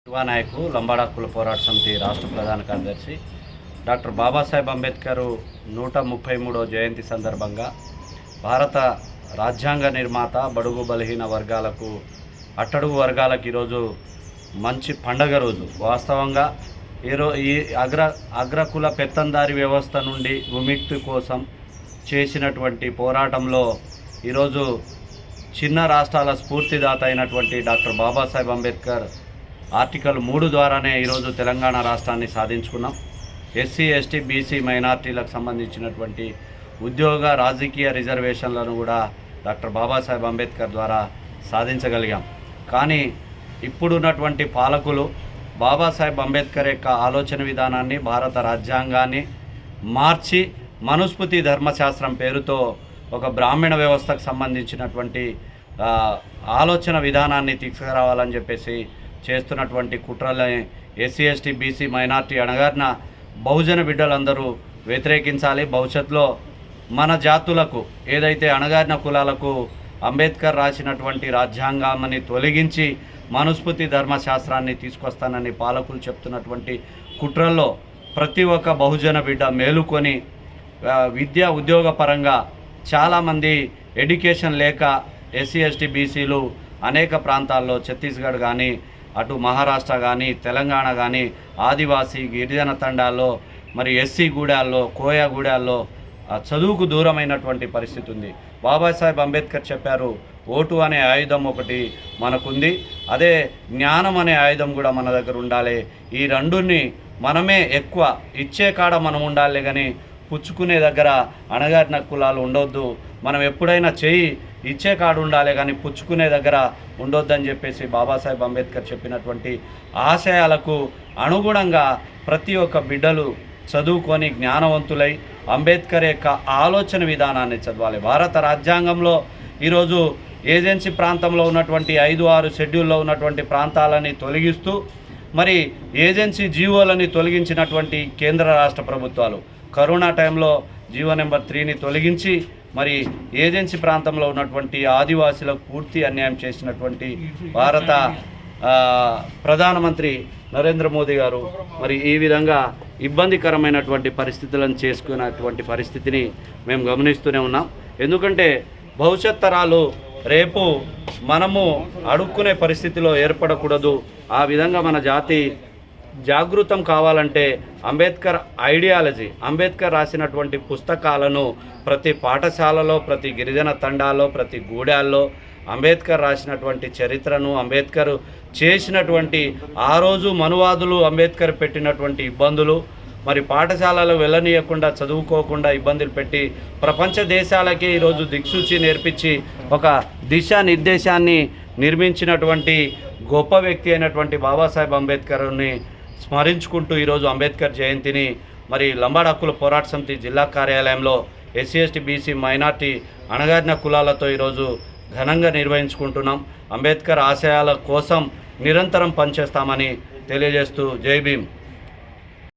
యువ నాయకులు లంబాడ హక్కుల పోరాట సమితి రాష్ట్ర ప్రధాన కార్యదర్శి డాక్టర్ బాబాసాహెబ్ అంబేద్కర్ 133వ జయంతి సందర్భంగా భారత రాజ్యాంగ నిర్మాత బడుగు బలహీన వర్గాలకు అట్టడుగు వర్గాలకు ఈరోజు మంచి పండగ రోజు. వాస్తవంగా ఈ అగ్రకుల పెత్తందారి వ్యవస్థ నుండి విముక్తి కోసం చేసినటువంటి పోరాటంలో ఈరోజు చిన్న రాష్ట్రాల స్ఫూర్తిదాత అయినటువంటి డాక్టర్ బాబాసాహెబ్ అంబేద్కర్ ఆర్టికల్ 3 ద్వారానే ఈరోజు తెలంగాణ రాష్ట్రాన్ని సాధించుకున్నాం. ఎస్సీ, ఎస్టీ, బీసీ మైనార్టీలకు సంబంధించినటువంటి ఉద్యోగ రాజకీయ రిజర్వేషన్లను కూడా డాక్టర్ బాబాసాహెబ్ అంబేద్కర్ ద్వారా సాధించగలిగాం. కానీ ఇప్పుడున్నటువంటి పాలకులు బాబాసాహెబ్ అంబేద్కర్ యొక్క ఆలోచన విధానాన్ని, భారత రాజ్యాంగాన్ని మార్చి మనుస్మృతి ధర్మశాస్త్రం పేరుతో ఒక బ్రాహ్మణ వ్యవస్థకు సంబంధించినటువంటి ఆలోచన విధానాన్ని తీసుకురావాలని చెప్పేసి చేస్తున్నటువంటి కుట్రలని ఎస్సీ, ఎస్టీ, బీసీ మైనార్టీ అణగారిన బహుజన బిడ్డలందరూ వ్యతిరేకించాలి. భవిష్యత్తులో మన జాతులకు ఏదైతే అణగారిన కులాలకు అంబేద్కర్ రాసినటువంటి రాజ్యాంగాన్ని తొలగించి మనుస్మృతి ధర్మశాస్త్రాన్ని తీసుకొస్తానని పాలకులు చెప్తున్నటువంటి కుట్రల్లో ప్రతి ఒక్క బహుజన బిడ్డ మేలుకొని విద్యా ఉద్యోగ పరంగా చాలామంది ఎడ్యుకేషన్ లేక ఎస్సీ, ఎస్టీ, బీసీలు అనేక ప్రాంతాల్లో ఛత్తీస్గఢ్ కానీ, అటు మహారాష్ట్ర కానీ, తెలంగాణ కానీ, ఆదివాసీ గిరిజన తండాల్లో, మరి ఎస్సీ గూడాల్లో, కోయా గూడాల్లో చదువుకు దూరమైనటువంటి పరిస్థితి ఉంది. బాబాసాహెబ్ అంబేద్కర్ చెప్పారు, ఓటు అనే ఆయుధం ఒకటి మనకుంది, అదే జ్ఞానం అనే ఆయుధం కూడా మన దగ్గర ఉండాలి. ఈ రెండుని మనమే ఎక్కువ ఇచ్చే కాడ మనం ఉండాలి, కానీ పుచ్చుకునే దగ్గర అణగారిన కులాలు ఉండొద్దు. మనం ఎప్పుడైనా చేయి ఇచ్చే కాడు ఉండాలి, కానీ పుచ్చుకునే దగ్గర ఉండొద్దని చెప్పేసి బాబాసాహెబ్ అంబేద్కర్ చెప్పినటువంటి ఆశయాలకు అనుగుణంగా ప్రతి ఒక్క బిడ్డలు చదువుకొని జ్ఞానవంతులై అంబేద్కర్ యొక్క ఆలోచన విధానాన్ని చదవాలి. భారత రాజ్యాంగంలో ఈరోజు ఏజెన్సీ ప్రాంతంలో ఉన్నటువంటి 5-6 షెడ్యూల్లో ఉన్నటువంటి ప్రాంతాలని తొలగిస్తూ మరి ఏజెన్సీ జీవోలని తొలగించినటువంటి కేంద్ర రాష్ట్ర ప్రభుత్వాలు కరోనా టైంలో జీవో నెంబర్ 3ని తొలగించి మరి ఏజెన్సీ ప్రాంతంలో ఉన్నటువంటి ఆదివాసీలకు పూర్తి అన్యాయం చేసినటువంటి భారత ప్రధానమంత్రి నరేంద్ర మోదీ గారు మరి ఈ విధంగా ఇబ్బందికరమైనటువంటి పరిస్థితులను చేసుకున్నటువంటి పరిస్థితిని మేము గమనిస్తూనే ఉన్నాం. ఎందుకంటే భవిష్యత్ తరాలు రేపు మనము అడుక్కునే పరిస్థితిలో ఏర్పడకూడదు. ఆ విధంగా మన జాతి జాగృతం కావాలంటే అంబేద్కర్ ఐడియాలజీ, అంబేద్కర్ రాసినటువంటి పుస్తకాలను ప్రతి పాఠశాలలో, ప్రతి గిరిజన తండాల్లో, ప్రతి గూడాల్లో అంబేద్కర్ రాసినటువంటి చరిత్రను, అంబేద్కర్ చేసినటువంటి ఆ రోజు మనువాదులు అంబేద్కర్ పెట్టినటువంటి ఇబ్బందులు, మరి పాఠశాలలో వెళ్ళనీయకుండా చదువుకోకుండా ఇబ్బందులు పెట్టి ప్రపంచ దేశాలకే ఈరోజు దిక్సూచి నేర్పించి ఒక దిశానిర్దేశాన్ని నిర్మించినటువంటి గొప్ప వ్యక్తి అయినటువంటి బాబాసాహెబ్ అంబేద్కర్ని స్మరించుకుంటూ ఈరోజు అంబేద్కర్ జయంతిని మరి లంబాడ హక్కుల పోరాట సమితి జిల్లా కార్యాలయంలో ఎస్సీ, ఎస్టీ, బీసీ మైనార్టీ అణగారిన కులాలతో ఈరోజు ఘనంగా నిర్వహించుకుంటున్నాం. అంబేద్కర్ ఆశయాల కోసం నిరంతరం పనిచేస్తామని తెలియజేస్తూ జై భీమ్.